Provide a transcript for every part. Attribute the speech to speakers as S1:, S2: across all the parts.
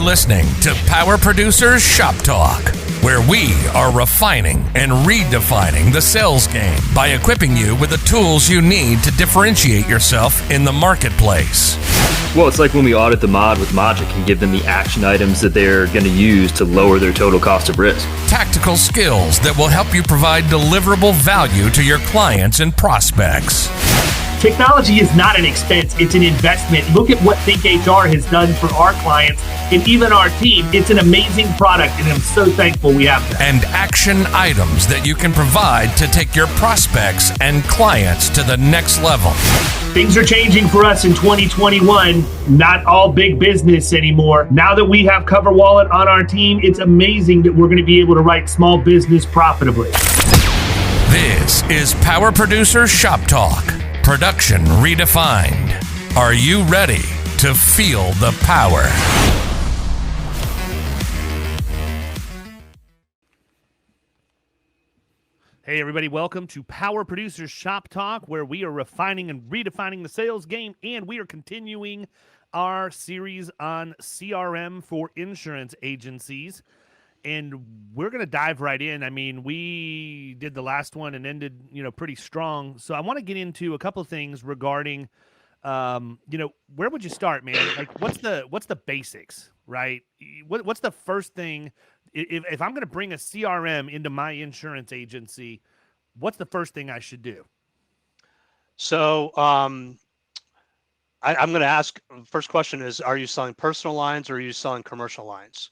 S1: listening to Power Producers Shop Talk, where we are refining and redefining the sales game by equipping you with the tools you need to differentiate yourself in the marketplace.
S2: Well, it's like when we audit the mod with Logic and give them the action items that they're going to use to lower their total cost of risk.
S1: Tactical skills that will help you provide deliverable value to your clients and prospects.
S3: Technology is not an expense, it's an investment. Look at what Think HR has done for our clients and even our team. It's an amazing product, and I'm so thankful we have that.
S1: And action items that you can provide to take your prospects and clients to the next level.
S3: Things are changing for us in 2021. Not all big business anymore. Now that we have CoverWallet on our team, it's amazing that we're going to be able to write small business profitably.
S1: This is Power Producer Shop Talk. Production redefined. Are you ready to feel the power?
S4: Hey everybody, welcome to Power Producers Shop Talk, where we are refining and redefining the sales game, and we are continuing our series on CRM for insurance agencies. And we're going to dive right in. I mean, we did the last one and ended, pretty strong. So I want to get into a couple of things regarding, where would you start, man? Like, what's the basics, right? What's the first thing? If I'm going to bring a CRM into my insurance agency, what's the first thing I should do?
S5: So I'm going to ask, first question is, are you selling personal lines or are you selling commercial lines?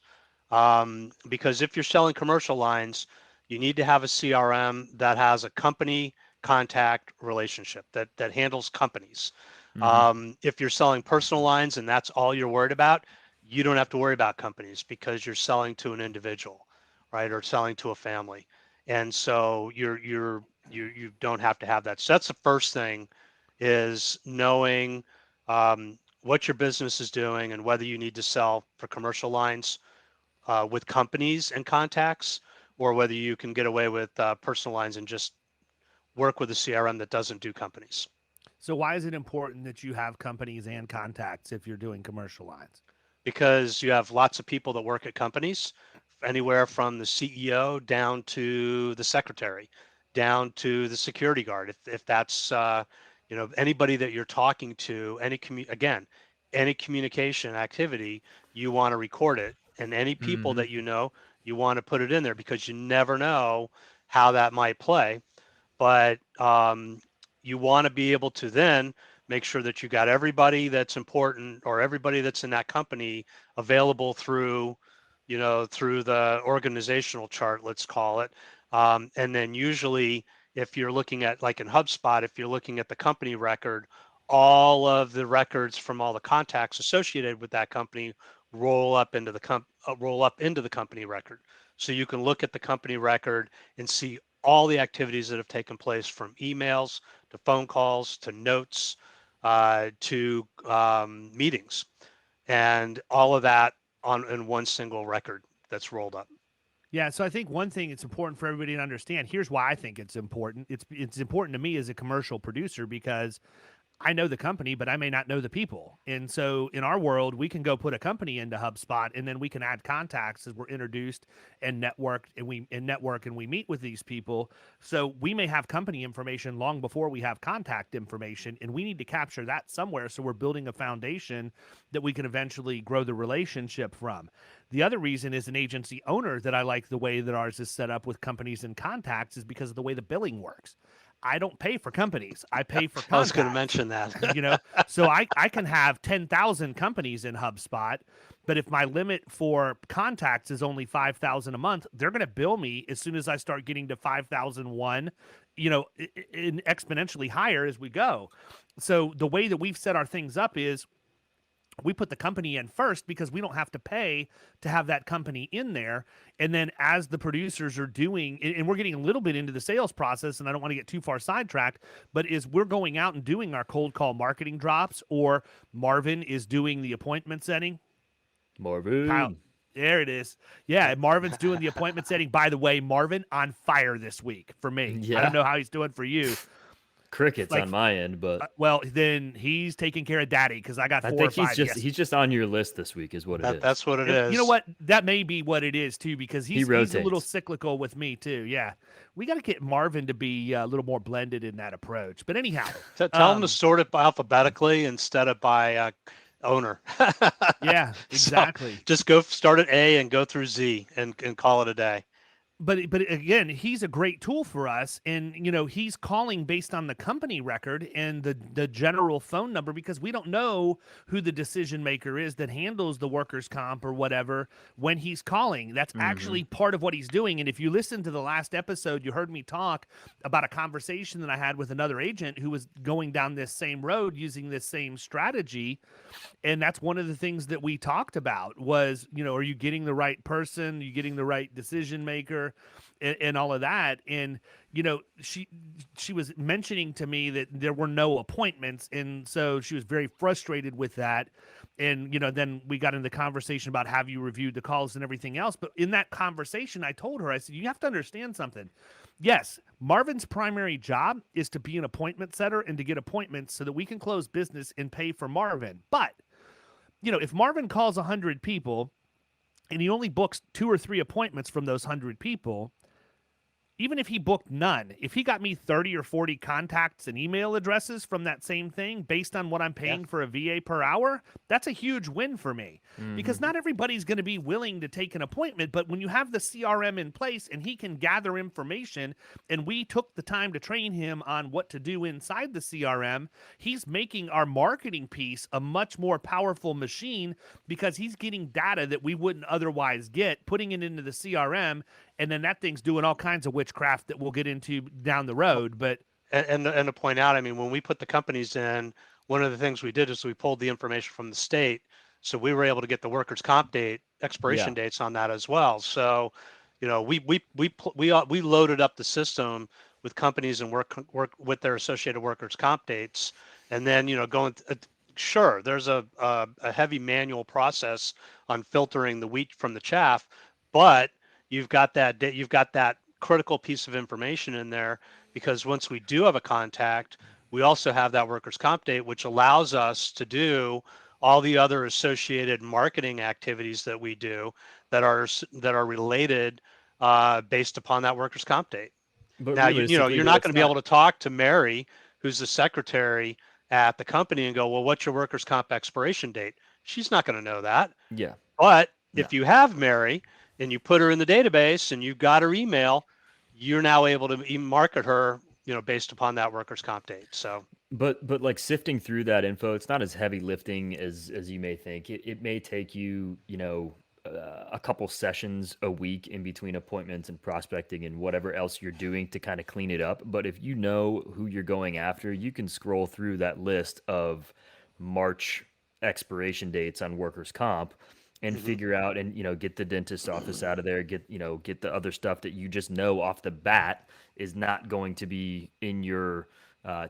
S5: Because if you're selling commercial lines, you need to have a CRM that has a company contact relationship that handles companies. Mm-hmm. If you're selling personal lines and that's all you're worried about, you don't have to worry about companies because you're selling to an individual, right? Or selling to a family. And so you don't have to have that. So that's the first thing, is knowing what your business is doing and whether you need to sell for commercial lines with companies and contacts, or whether you can get away with personal lines and just work with a CRM that doesn't do companies.
S4: So why is it important that you have companies and contacts if you're doing commercial lines?
S5: Because you have lots of people that work at companies, anywhere from the CEO down to the secretary, down to the security guard. If that's anybody that you're talking to, any communication activity, you want to record it. And any people that you want to put it in there, because you never know how that might play. But you want to be able to then make sure that you got everybody that's important or everybody that's in that company available through the organizational chart, let's call it. And then usually if you're looking at, like in Hubspot, if you're looking at the company record, all of the records from all the contacts associated with that company roll up into the company record. So you can look at the company record and see all the activities that have taken place, from emails to phone calls to notes to meetings, and all of that in one single record that's rolled up.
S4: Yeah, so I think one thing it's important for everybody to understand. Here's why I think it's important. It's important to me as a commercial producer, because I know the company, but I may not know the people. And so in our world, we can go put a company into HubSpot, and then we can add contacts as we're introduced and network and we meet with these people. So we may have company information long before we have contact information, and we need to capture that somewhere. So we're building a foundation that we can eventually grow the relationship from. The other reason, as an agency owner, that I like the way that ours is set up with companies and contacts is because of the way the billing works. I don't pay for companies. I pay for contacts.
S5: I was going to mention that.
S4: So I can have 10,000 companies in HubSpot, but if my limit for contacts is only 5,000 a month, they're going to bill me as soon as I start getting to 5,001, in exponentially higher as we go. So the way that we've set our things up is we put the company in first, because we don't have to pay to have that company in there. And then as the producers are doing, and we're getting a little bit into the sales process, and I don't want to get too far sidetracked, but as we're going out and doing our cold call marketing drops, or Marvin is doing the appointment setting.
S2: Marvin.
S4: Kyle, there it is. Yeah, Marvin's doing the appointment setting. By the way, Marvin on fire this week for me. Yeah. I don't know how he's doing for you.
S6: crickets
S4: Like,
S6: on my end, but
S4: well, then he's taking care of daddy because I got
S6: I
S4: 4
S6: think
S4: or 5
S6: he's just on your list this week is what it is.
S5: That's what it
S4: And
S5: is.
S4: you know what? That may be what it is too, because he's a little
S6: rotates.
S4: cyclical with me too. Yeah, we got to get Marvin to be a little more blended in that approach. But anyhow,
S5: Tell them to sort it alphabetically instead of by owner.
S4: yeah,
S5: So
S4: exactly.
S5: just go start at A and go through Z and call it a day.
S4: But again, he's a great tool for us, and he's calling based on the company record and the general phone number, because we don't know who the decision maker is that handles the workers' comp or whatever when he's calling. That's actually part of what he's doing. And if you listen to the last episode, you heard me talk about a conversation that I had with another agent who was going down this same road using this same strategy. And that's one of the things that we talked about was, are you getting the right person? Are you getting the right decision maker and all of that? And, she was mentioning to me that there were no appointments. And so she was very frustrated with that. And, then we got into the conversation about have you reviewed the calls and everything else. But in that conversation, I told her, I said, you have to understand something. Yes, Marvin's primary job is to be an appointment setter and to get appointments so that we can close business and pay for Marvin. But if Marvin calls 100 people and he only books 2 or 3 appointments from those 100 people, even if he booked none, if he got me 30 or 40 contacts and email addresses from that same thing based on what I'm paying for a VA per hour, that's a huge win for me, because not everybody's going to be willing to take an appointment. But when you have the CRM in place and he can gather information, and we took the time to train him on what to do inside the CRM, he's making our marketing piece a much more powerful machine, because he's getting data that we wouldn't otherwise get, putting it into the CRM. And then that thing's doing all kinds of witchcraft that we'll get into down the road. But
S5: and to point out, I mean, when we put the companies in, one of the things we did is we pulled the information from the state, so we were able to get the workers' comp expiration dates on that as well. So, we loaded up the system with companies and work with their associated workers' comp dates, and then going. Sure, there's a heavy manual process on filtering the wheat from the chaff, but you've got that critical piece of information in there, because once we do have a contact, we also have that workers' comp date, which allows us to do all the other associated marketing activities that we do that are related based upon that workers' comp date.
S6: But
S5: Now, you're not going to be able to talk to Mary, who's the secretary at the company, and go, well, what's your workers' comp expiration date? She's not going to know that.
S6: Yeah.
S5: But if you have Mary and you put her in the database and you got her email, you're now able to even market her, based upon that workers' comp date. So,
S6: but like sifting through that info, it's not as heavy lifting as you may think. It may take you, a couple sessions a week in between appointments and prospecting and whatever else you're doing to kind of clean it up. But if you know who you're going after, you can scroll through that list of March expiration dates on workers' comp and figure out and get the dentist office out of there, get the other stuff that you just know off the bat is not going to be in your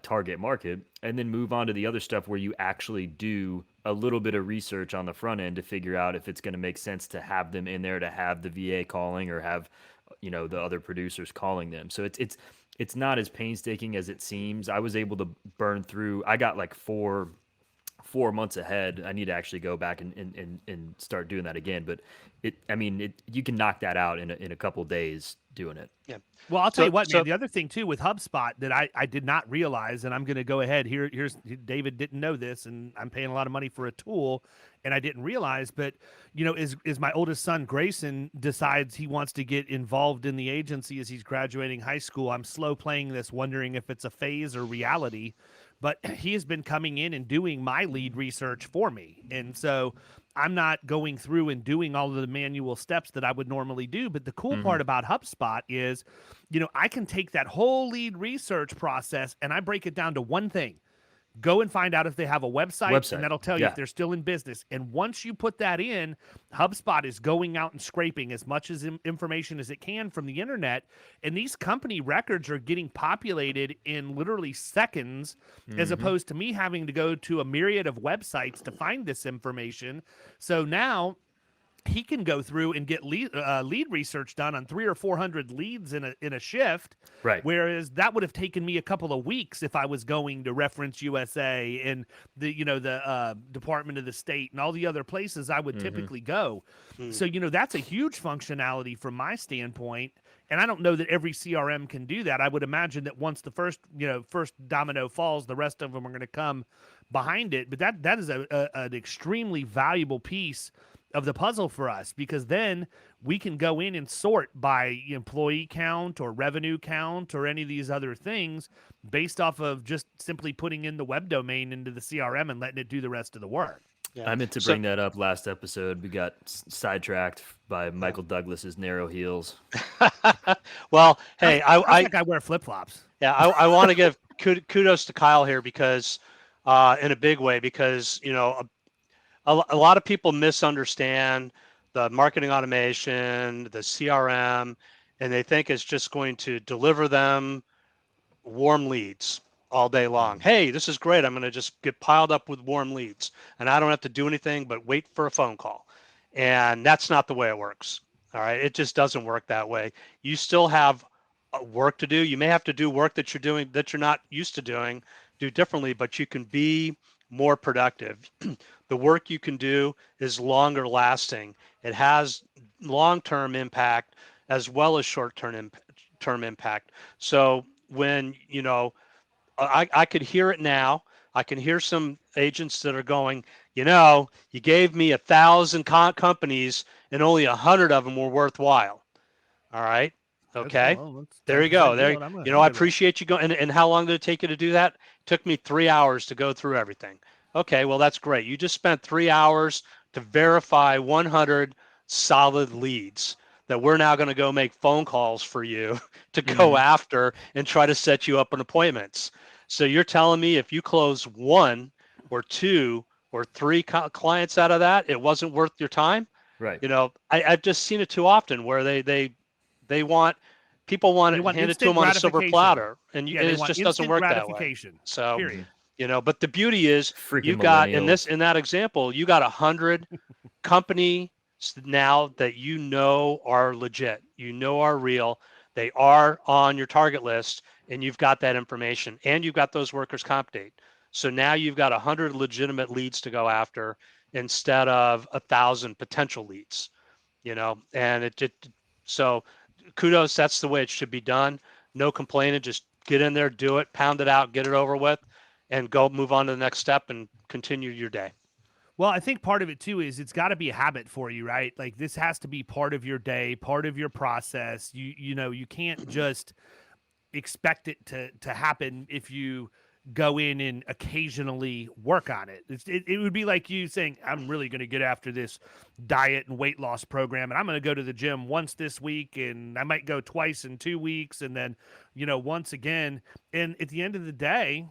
S6: target market, and then move on to the other stuff where you actually do a little bit of research on the front end to figure out if it's going to make sense to have them in there, to have the VA calling or have the other producers calling them. So it's not as painstaking as it seems. I was able to burn through. I got like 4 months ahead. I need to actually go back and start doing that again. But you can knock that out in a couple of days doing it.
S5: Yeah.
S4: Well, I'll tell you what, man, the other thing too with HubSpot that I did not realize, and I'm going to go ahead here's David didn't know this, and I'm paying a lot of money for a tool and I didn't realize, but is my oldest son, Grayson, decides he wants to get involved in the agency as he's graduating high school. I'm slow playing this, wondering if it's a phase or reality, but he has been coming in and doing my lead research for me. And so I'm not going through and doing all of the manual steps that I would normally do. But the cool part about HubSpot is, I can take that whole lead research process and I break it down to one thing. Go and find out if they have a website. And that'll tell you if they're still in business. And once you put that in, HubSpot is going out and scraping as much as information as it can from the internet. And these company records are getting populated in literally seconds, as opposed to me having to go to a myriad of websites to find this information. So now he can go through and get lead research done on 300 or 400 leads in a shift.
S6: Right.
S4: Whereas that would have taken me a couple of weeks if I was going to Reference USA and the Department of the State and all the other places I would typically go. So that's a huge functionality from my standpoint. And I don't know that every CRM can do that. I would imagine that once the first domino falls, the rest of them are going to come behind it. But that is an extremely valuable piece of the puzzle for us, because then we can go in and sort by employee count or revenue count or any of these other things based off of just simply putting in the web domain into the CRM and letting it do the rest of the work.
S5: Yeah.
S6: I meant to bring that up last episode. We got sidetracked by Michael Douglas's narrow heels.
S5: Well, hey,
S4: I think I wear flip-flops.
S5: Yeah, I want to give kudos to Kyle here because in a big way, because a lot of people misunderstand the marketing automation, the CRM, and they think it's just going to deliver them warm leads all day long. Hey, this is great. I'm going to just get piled up with warm leads and I don't have to do anything but wait for a phone call. And that's not the way it works. All right. It just doesn't work that way. You still have work to do. You may have to do work that you're doing that you're not used to doing, do differently, but you can be more productive. The work you can do is longer lasting. It has long-term impact as well as short-term impact. So when, I could hear it now. I can hear some agents that are going, you gave me 1,000 companies and only 100 of them were worthwhile. All right. Okay. There you go. There, I appreciate you going. And how long did it take you to do that? It took me 3 hours to go through everything. Okay. Well, that's great. You just spent 3 hours to verify 100 solid leads that we're now going to go make phone calls for you to go after and try to set you up on appointments. So you're telling me if you close 1 or 2 or 3 clients out of that, it wasn't worth your time?
S6: Right.
S5: I've just seen it too often where people want it handed to them on a silver platter, and it just doesn't work that way. So, period. But the beauty is you've got in that example, you got 100 companies now that are legit, are real, they are on your target list, and you've got that information, and you've got those workers' comp data. So now you've got 100 legitimate leads to go after instead of 1,000 potential leads. And so kudos. That's the way it should be done. No complaining. Just get in there, do it, pound it out, get it over with, and go move on to the next step and continue your day.
S4: Well, I think part of it too is it's got to be a habit for you, right? Like this has to be part of your day, part of your process. You can't just expect it to happen if you go in and occasionally work on it. It would be like you saying, I'm really going to get after this diet and weight loss program, and I'm going to go to the gym once this week, and I might go twice in 2 weeks, and then, once again. And at the end of the day,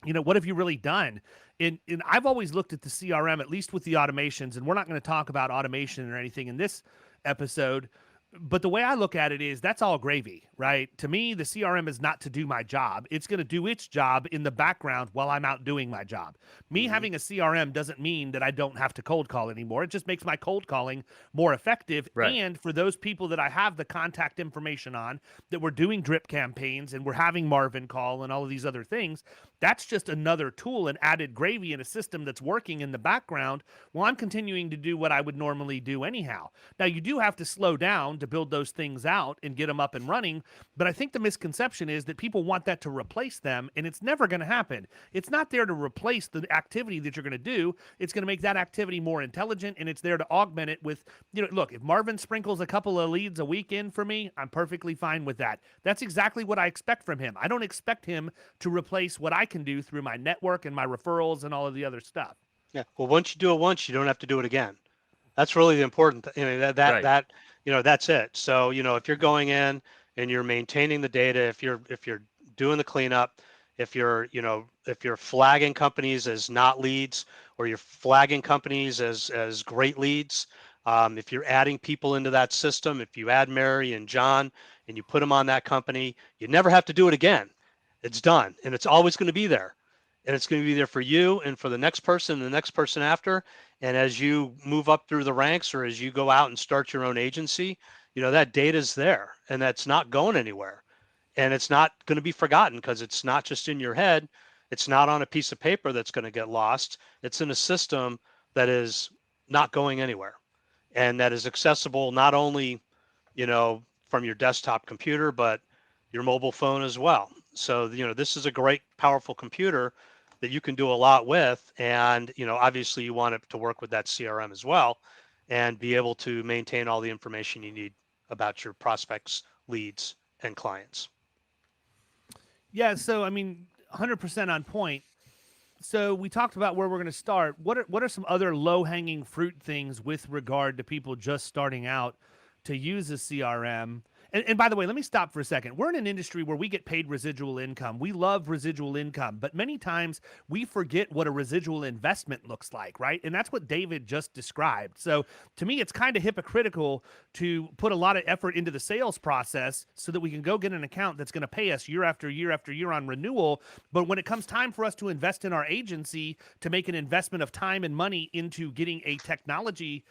S4: what have you really done? And I've always looked at the CRM, at least with the automations, and we're not going to talk about automation or anything in this episode, but the way I look at it is that's all gravy, right? To me, the CRM is not to do my job. It's going to do its job in the background while I'm out doing my job. Me having a CRM doesn't mean that I don't have to cold call anymore. It just makes my cold calling more effective. Right. And for those people that I have the contact information on, that we're doing drip campaigns and we're having Marvin call and all of these other things, that's just another tool and added gravy in a system that's working in the background while I'm continuing to do what I would normally do anyhow. Now, you do have to slow down to build those things out and get them up and running. But I think the misconception is that people want that to replace them, and it's never going to happen. It's not there to replace the activity that you're going to do. It's going to make that activity more intelligent, and it's there to augment it with, look, if Marvin sprinkles a couple of leads a week in for me, I'm perfectly fine with that. That's exactly what I expect from him. I don't expect him to replace what I can do through my network and my referrals and all of the other stuff.
S5: Yeah. Well, once you do it once, you don't have to do it again. That's really the important thing. That's it. So, if you're going in and you're maintaining the data, if you're doing the cleanup, if you're flagging companies as not leads, or you're flagging companies as great leads, if you're adding people into that system, if you add Mary and John and you put them on that company, you never have to do it again. It's done, and it's always going to be there. and it's going to be there for you and for the next person and the next person after. And as you move up through the ranks, or as you go out and start your own agency, that data is there, and that's not going anywhere. And it's not going to be forgotten, because it's not just in your head. It's not on a piece of paper that's going to get lost. It's in a system that is not going anywhere, and that is accessible not only, from your desktop computer, but your mobile phone as well. So, this is a great, powerful computer that you can do a lot with. And, obviously you want it to work with that CRM as well, and be able to maintain all the information you need about your prospects, leads, and clients.
S4: Yeah. So, 100% on point. So we talked about where we're going to start. What are some other low-hanging fruit things with regard to people just starting out to use a CRM? And by the way, let me stop for a second. We're in an industry where we get paid residual income. We love residual income, but many times we forget what a residual investment looks like, right? And that's what David just described. So to me, it's kind of hypocritical to put a lot of effort into the sales process so that we can go get an account that's going to pay us year after year after year on renewal. But when it comes time for us to invest in our agency, to make an investment of time and money into getting a technology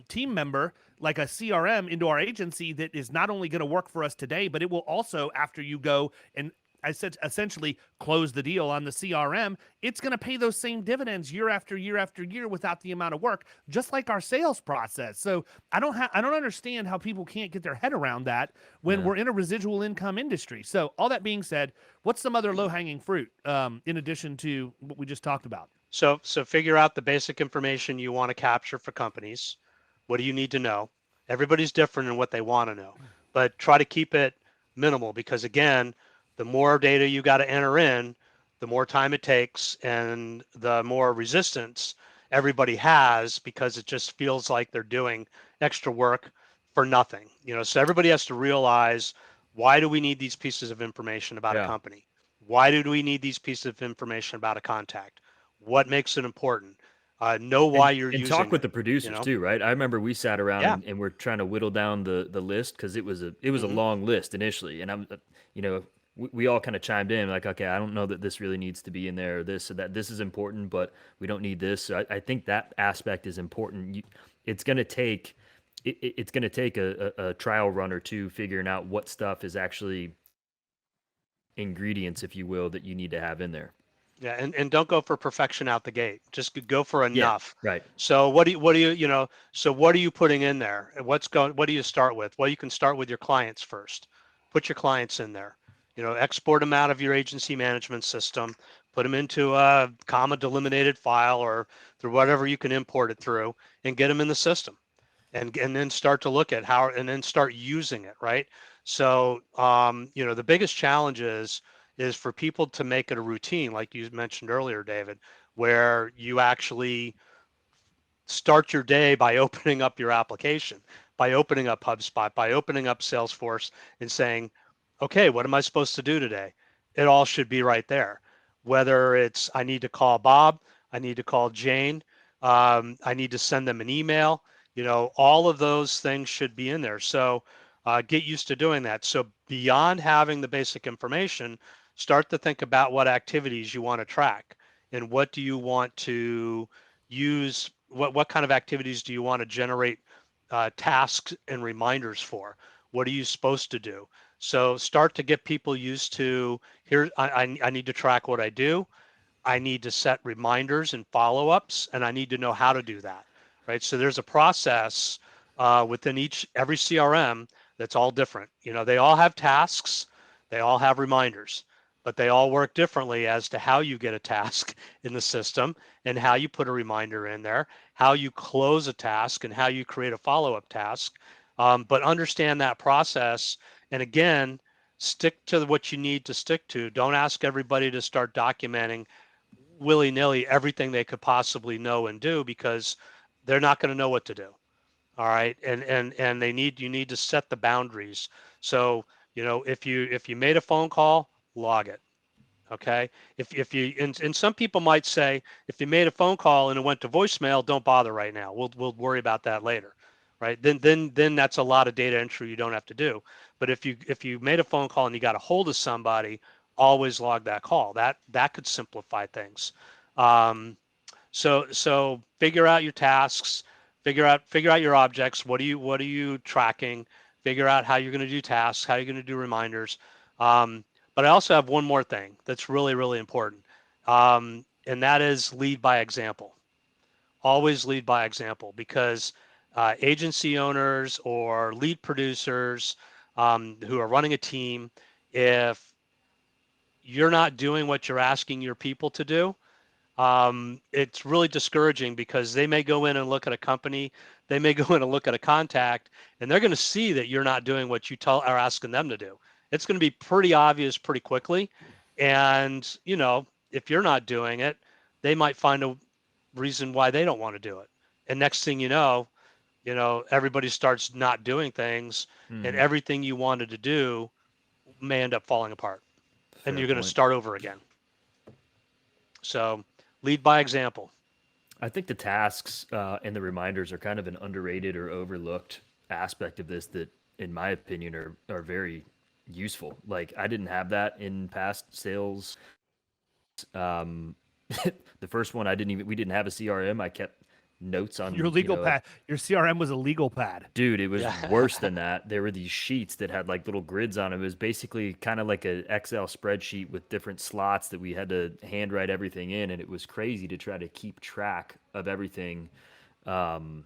S4: team member like a CRM into our agency that is not only going to work for us today, but it will also, after you go and I said essentially close the deal on the CRM, it's going to pay those same dividends year after year after year without the amount of work, just like our sales process. So I don't understand how people can't get their head around that when we're in a residual income industry. So all that being said, what's some other low-hanging fruit in addition to what we just talked about?
S5: So figure out the basic information you want to capture for companies. What do you need to know? Everybody's different in what they want to know, but try to keep it minimal, because again, the more data you got to enter in, the more time it takes, and the more resistance everybody has, because it just feels like they're doing extra work for nothing. So everybody has to realize, why do we need these pieces of information about a company? Why do we need these pieces of information about a contact? What makes it important? Know why you're using
S6: talk with
S5: it,
S6: the producers too, right? I remember we sat around and we're trying to whittle down the list, because it was a long list initially, and I'm we all kind of chimed in like, okay, I don't know that this really needs to be in there, or this, or that. This is important, but we don't need this. So I think that aspect is important. It's going to take a trial run or two figuring out what stuff is actually ingredients, if you will, that you need to have in there.
S5: Yeah, and don't go for perfection out the gate. Just go for enough.
S6: Yeah, right.
S5: So what do you so what are you putting in there? What do you start with? Well, you can start with your clients first. Put your clients in there. Export them out of your agency management system, put them into a comma delimited file, or through whatever you can import it through, and get them in the system, and then start to look at how, and then start using it, right? So the biggest challenge is for people to make it a routine, like you mentioned earlier, David, where you actually start your day by opening up your application, by opening up Hubspot, by opening up Salesforce, and saying, okay, what am I supposed to do today? It all should be right there. Whether it's, I need to call Bob, I need to call Jane, I need to send them an email, all of those things should be in there. So get used to doing that. So beyond having the basic information, start to think about what activities you want to track, and what do you want to use, what kind of activities do you want to generate tasks and reminders for? What are you supposed to do? So start to get people used to, here, I need to track what I do. I need to set reminders and follow-ups, and I need to know how to do that, right? So there's a process within every CRM that's all different. They all have tasks, they all have reminders, but they all work differently as to how you get a task in the system, and how you put a reminder in there, how you close a task, and how you create a follow-up task. But understand that process, and again, stick to what you need to stick to. Don't ask everybody to start documenting willy-nilly everything they could possibly know and do, because they're not going to know what to do. All right, and you need to set the boundaries. So if you made a phone call, log it. Okay, if you, and some people might say, if you made a phone call and it went to voicemail, don't bother right now. We'll worry about that later, right? Then that's a lot of data entry you don't have to do. But if you made a phone call and you got a hold of somebody, always log that call. That could simplify things. So figure out your tasks, figure out your objects. What are you tracking? Figure out how you're going to do tasks, how you're going to do reminders. But I also have one more thing that's really, really important. And that is lead by example. Always lead by example, because agency owners or lead producers who are running a team, if you're not doing what you're asking your people to do, it's really discouraging, because they may go in and look at a company, they may go in and look at a contact, and they're going to see that you're not doing what you are asking them to do. It's going to be pretty obvious pretty quickly. And, if you're not doing it, they might find a reason why they don't want to do it. And next thing you know, everybody starts not doing things, and everything you wanted to do may end up falling apart. And you're going to start over again. So lead by example.
S6: I think the tasks and the reminders are kind of an underrated or overlooked aspect of this that, in my opinion, are very useful. Like, I didn't have that in past sales. The first one, we didn't have a CRM. I kept notes on
S4: your legal pad. Your CRM was a legal pad.
S6: Dude, it was worse than that. There were these sheets that had like little grids on them. It was basically kind of like an Excel spreadsheet with different slots that we had to handwrite everything in, and it was crazy to try to keep track of everything on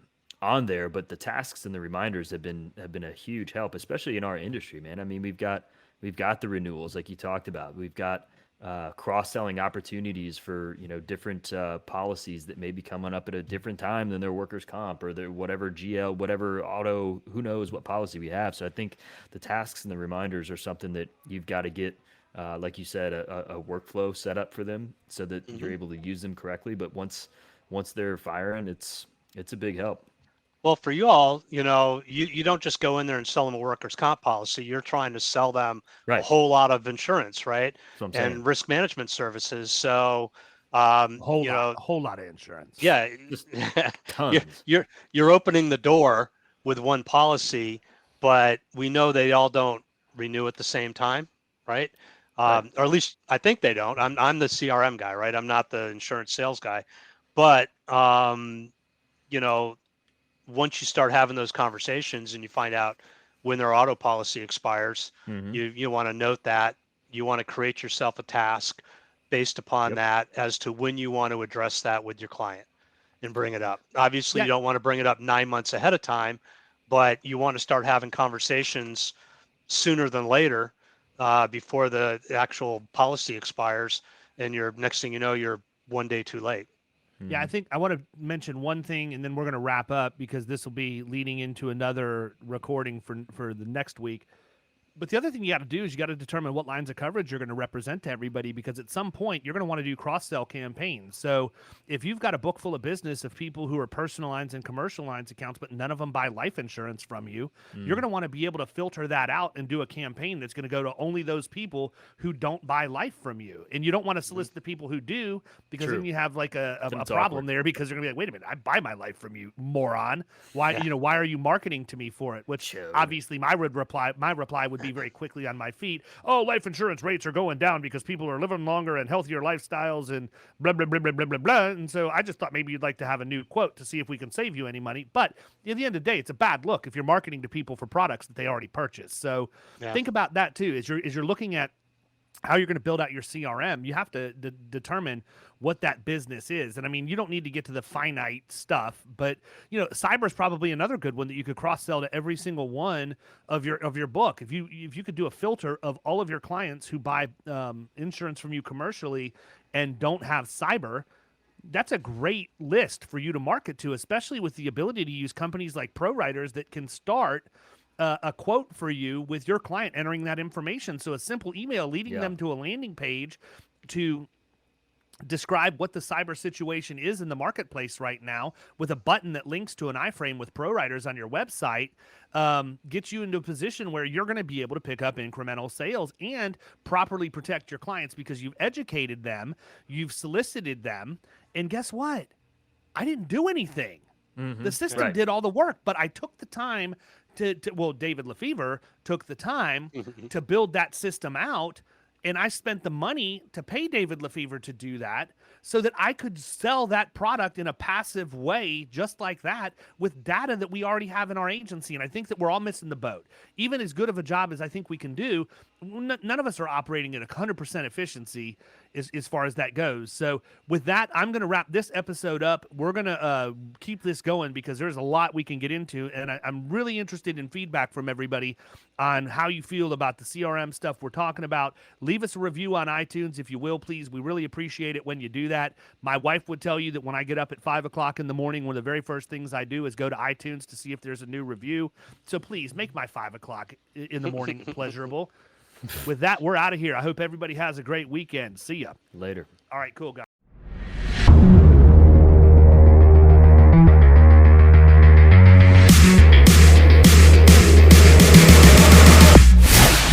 S6: there. But the tasks and the reminders have been a huge help, especially in our industry, man. I mean, we've got the renewals like you talked about. We've got cross-selling opportunities for different policies that may be coming up at a different time than their workers' comp or their whatever GL, whatever auto, who knows what policy we have. So I think the tasks and the reminders are something that you've got to get, like you said, a workflow set up for them so that you're able to use them correctly. But once they're firing, it's a big help.
S5: Well, for you all, you don't just go in there and sell them a workers' comp policy. You're trying to sell them a whole lot of insurance, right? And risk management services. So,
S4: a whole lot of insurance.
S5: Yeah,
S6: just tons.
S5: You're opening the door with one policy, but we know they all don't renew at the same time, right? Or at least I think they don't. I'm the CRM guy, right? I'm not the insurance sales guy, but once you start having those conversations and you find out when their auto policy expires, you want to note that. You want to create yourself a task based upon that as to when you want to address that with your client and bring it up. Obviously, you don't want to bring it up 9 months ahead of time, but you want to start having conversations sooner than later before the actual policy expires, and next thing you know, you're one day too late.
S4: Yeah, I think I want to mention one thing, and then we're going to wrap up because this will be leading into another recording for the next week. But the other thing you got to do is you got to determine what lines of coverage you're going to represent to everybody, because at some point you're going to want to do cross-sell campaigns. So if you've got a book full of business of people who are personal lines and commercial lines accounts, but none of them buy life insurance from you, you're going to want to be able to filter that out and do a campaign that's going to go to only those people who don't buy life from you. And you don't want to solicit the people who do, because then you have like a problem there, because they're going to be like, wait a minute, I buy my life from you, moron. Why, why are you marketing to me for it? Which obviously my reply would be very quickly on my feet. Oh, life insurance rates are going down because people are living longer and healthier lifestyles and blah, blah, blah, blah, blah, blah, blah. And so I just thought maybe you'd like to have a new quote to see if we can save you any money. But at the end of the day, it's a bad look if you're marketing to people for products that they already purchased. So think about that too. As you're looking at how you're going to build out your CRM, you have to determine what that business is. And I mean, you don't need to get to the finite stuff, but cyber is probably another good one that you could cross sell to every single one of your book. If you could do a filter of all of your clients who buy insurance from you commercially and don't have cyber, that's a great list for you to market to, especially with the ability to use companies like ProWriters that can start a quote for you with your client entering that information. So a simple email leading them to a landing page to describe what the cyber situation is in the marketplace right now, with a button that links to an iframe with ProWriters on your website, gets you into a position where you're going to be able to pick up incremental sales and properly protect your clients, because you've educated them, you've solicited them, and guess what? I didn't do anything. The system did all the work, but I took the time David Lefevre took the time to build that system out And I spent the money to pay David Lefevre to do that so that I could sell that product in a passive way, just like that, with data that we already have in our agency. And I think that we're all missing the boat. Even as good of a job as I think we can do, none of us are operating at 100% efficiency as far as that goes. So with that, I'm going to wrap this episode up. We're going to keep this going because there's a lot we can get into. And I'm really interested in feedback from everybody on how you feel about the CRM stuff we're talking about. Leave us a review on iTunes, if you will, please. We really appreciate it when you do that. My wife would tell you that when I get up at 5 o'clock in the morning, one of the very first things I do is go to iTunes to see if there's a new review. So please make my 5 o'clock in the morning pleasurable. With that, we're out of here. I hope everybody has a great weekend. See ya.
S6: Later.
S4: All right, cool, guys.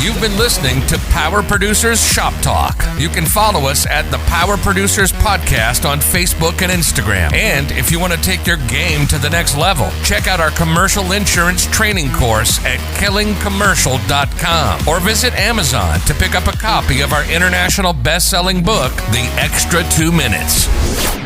S1: You've been listening to Power Producers Shop Talk. You can follow us at the Power Producers Podcast on Facebook and Instagram. And if you want to take your game to the next level, check out our commercial insurance training course at killingcommercial.com or visit Amazon to pick up a copy of our international best-selling book, The Extra 2 Minutes.